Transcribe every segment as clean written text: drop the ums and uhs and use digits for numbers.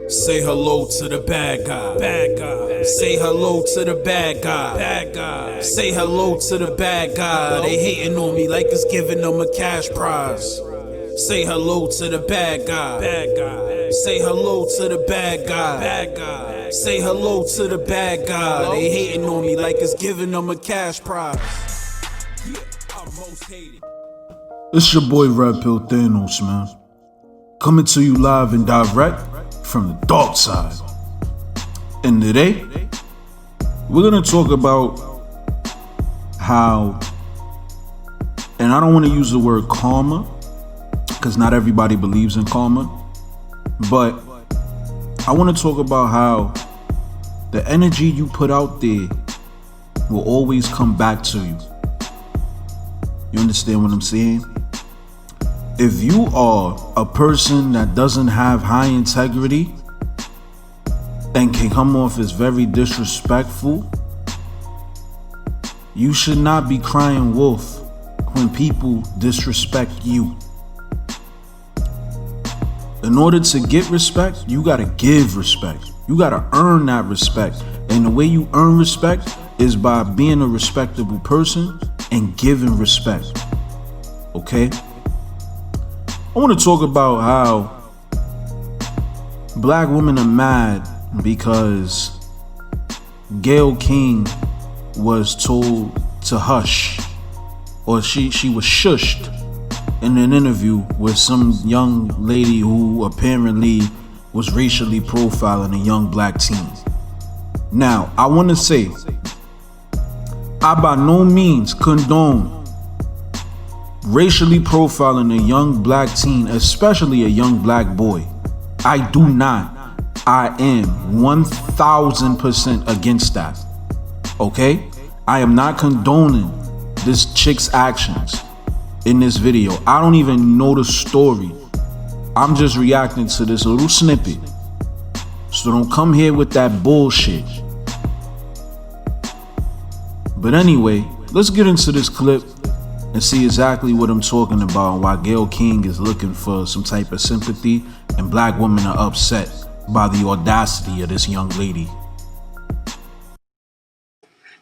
Say hello to the bad guy. Bad guy. Say hello to the bad guy. Bad guy. Say hello to the bad guy. They hating on me like it's giving them a cash prize. Say hello to the bad guy. Bad guy. Say hello to the bad guy. Bad guy. Say hello to the bad guy. They hating on me like it's giving them a cash prize. Yeah, I'm most hated. It's your boy Red Pill Thanos, man. Coming to you live and direct from the dark side. And today, we're gonna talk about how, and I don't want to use the word karma, because not everybody believes in karma, but I want to talk about how the energy you put out there will always come back to you. You understand what I'm saying? If you are a person that doesn't have high integrity and can come off as very disrespectful, you should not be crying wolf when people disrespect you. In order to get respect, you gotta give respect. You gotta earn that respect. And the way you earn respect is by being a respectable person and giving respect. Okay? I want to talk about how black women are mad because Gayle King was told to hush, or she was shushed in an interview with some young lady who apparently was racially profiling a young black teen. Now, I want to say, I by no means condone racially profiling a young black teen, especially a young black boy. I do not. I am 1000% against that. Okay? I am not condoning this chick's actions in this video. I don't even know the story. I'm just reacting to this little snippet. So don't come here with that bullshit. But anyway, let's get into this clip and see exactly what I'm talking about and why Gayle King is looking for some type of sympathy and black women are upset by the audacity of this young lady.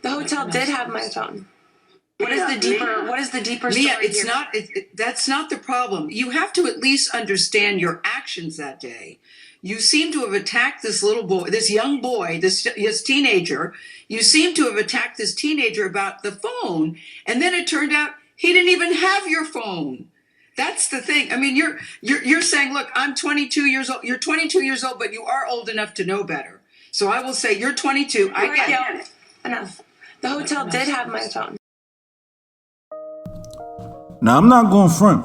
The hotel did have my phone. What is the deeper story Mia, it's here? not, that's not the problem. You have to at least understand your actions that day. You seem to have attacked this little boy, this young boy, this teenager. You seem to have attacked this teenager about the phone, and then it turned out he didn't even have your phone. That's the thing. I mean, you're saying, look, I'm 22 years old. You're 22 years old, but you are old enough to know better. So I will say you're 22. I get it. Enough. The hotel did have my phone. Now, I'm not going front.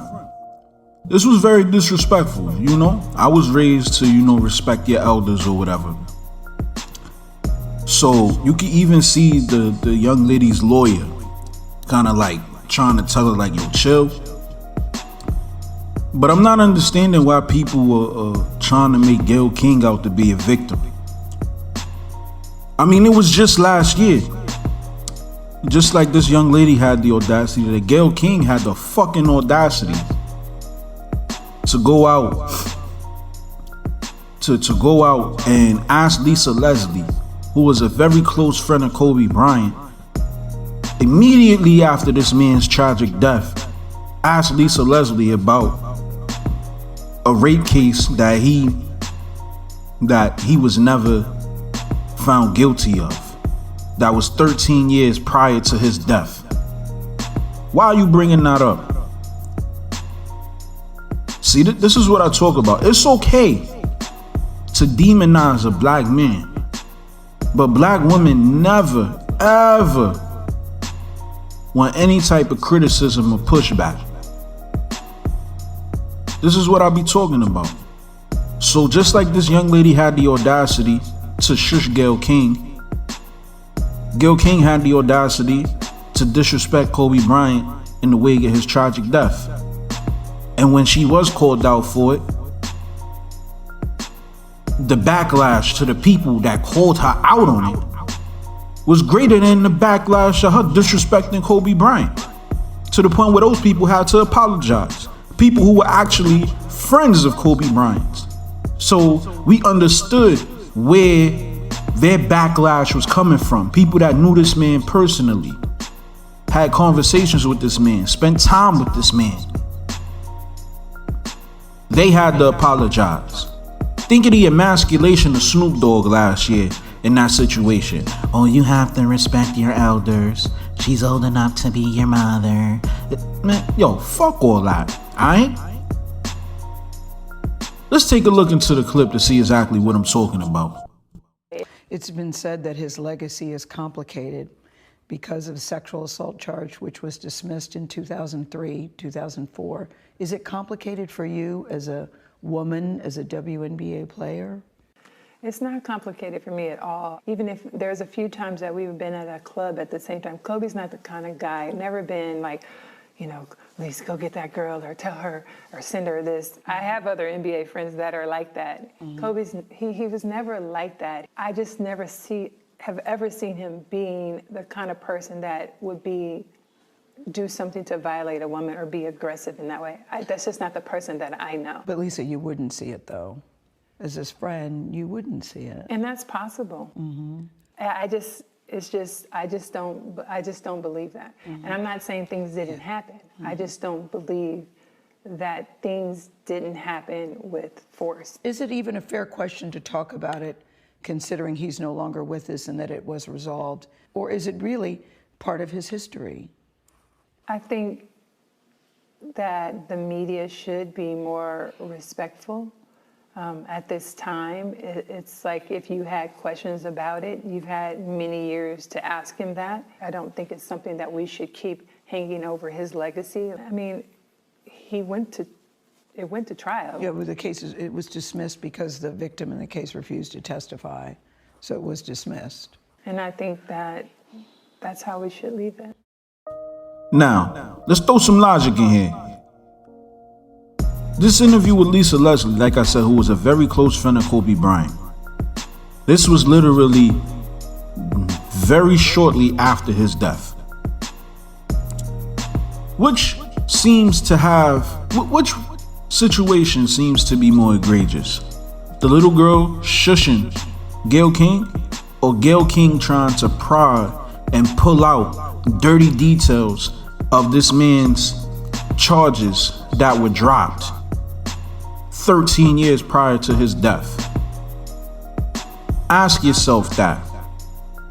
This was very disrespectful, you know? I was raised to, respect your elders or whatever. So you can even see the young lady's lawyer kind of like trying to tell her like, yo, chill. But I'm not understanding why people are trying to make Gayle King out to be a victim. I mean, it was just last year. Just like this young lady had the audacity, that Gayle King had the fucking audacity to go out to go out and ask Lisa Leslie, who was a very close friend of Kobe Bryant, immediately after this man's tragic death, asked Lisa Leslie about a rape case that he was never found guilty of. That was 13 years prior to his death. Why are you bringing that up? See, this is what I talk about. It's okay to demonize a black man, but black women never, ever want any type of criticism or pushback. This is what I be talking about. So just like this young lady had the audacity to shush Gayle King, Gayle King had the audacity to disrespect Kobe Bryant in the wake of his tragic death. And when she was called out for it, the backlash to the people that called her out on it was greater than the backlash of her disrespecting Kobe Bryant, to the point where those people had to apologize. People who were actually friends of Kobe Bryant So we understood where their backlash was coming from. People that knew this man personally, had conversations with this man, spent time with this man. They had to apologize. Think of the emasculation of Snoop Dogg last year in that situation. Oh, you have to respect your elders. She's old enough to be your mother. Man, yo, fuck all that, alright? Let's take a look into the clip to see exactly what I'm talking about. It's been said that his legacy is complicated because of a sexual assault charge, which was dismissed in 2003, 2004. Is it complicated for you as a woman, as a WNBA player? It's not complicated for me at all. Even if there's a few times that we've been at a club at the same time. Kobe's not the kind of guy, never been like, you know, Lisa, go get that girl or tell her or send her this. I have other NBA friends that are like that. He was never like that. I just never have ever seen him being the kind of person that would do something to violate a woman or be aggressive in that way. That's just not the person that I know. But Lisa, you wouldn't see it though. As his friend, you wouldn't see it. And that's possible. I just don't believe that. And I'm not saying things didn't happen. I just don't believe that things didn't happen with force. Is it even a fair question to talk about it, considering he's no longer with us and that it was resolved? Or is it really part of his history? I think that the media should be more respectful. At this time, it's like if you had questions about it, you've had many years to ask him that. I don't think it's something that we should keep hanging over his legacy. I mean, it went to trial. Yeah, well, it was dismissed because the victim in the case refused to testify, so it was dismissed. And I think that's how we should leave it. Now, let's throw some logic in here. This interview with Lisa Leslie, like I said, who was a very close friend of Kobe Bryant. This was literally very shortly after his death. Which situation seems to be more egregious? The little girl shushing Gayle King, or Gayle King trying to pry and pull out dirty details of this man's charges that were dropped 13 years prior to his death? Ask yourself that.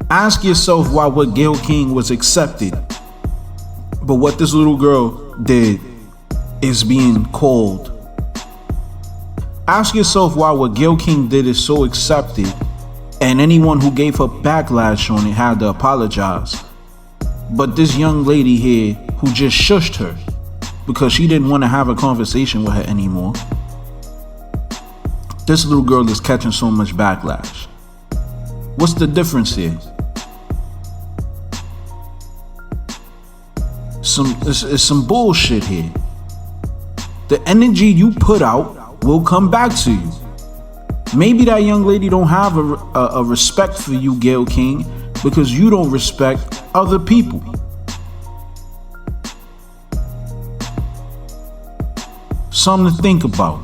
Ask yourself why what Gayle King was accepted, but what this little girl did is being called. Ask yourself why what Gayle King did is so accepted, and anyone who gave her backlash on it had to apologize. But this young lady here who just shushed her because she didn't want to have a conversation with her anymore, this little girl is catching so much backlash. What's the difference here? It's some bullshit here. The energy you put out will come back to you. Maybe that young lady don't have a respect for you, Gayle King, because you don't respect other people. Something to think about.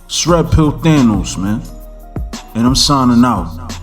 It's Red Pill Thanos, man. And I'm signing out.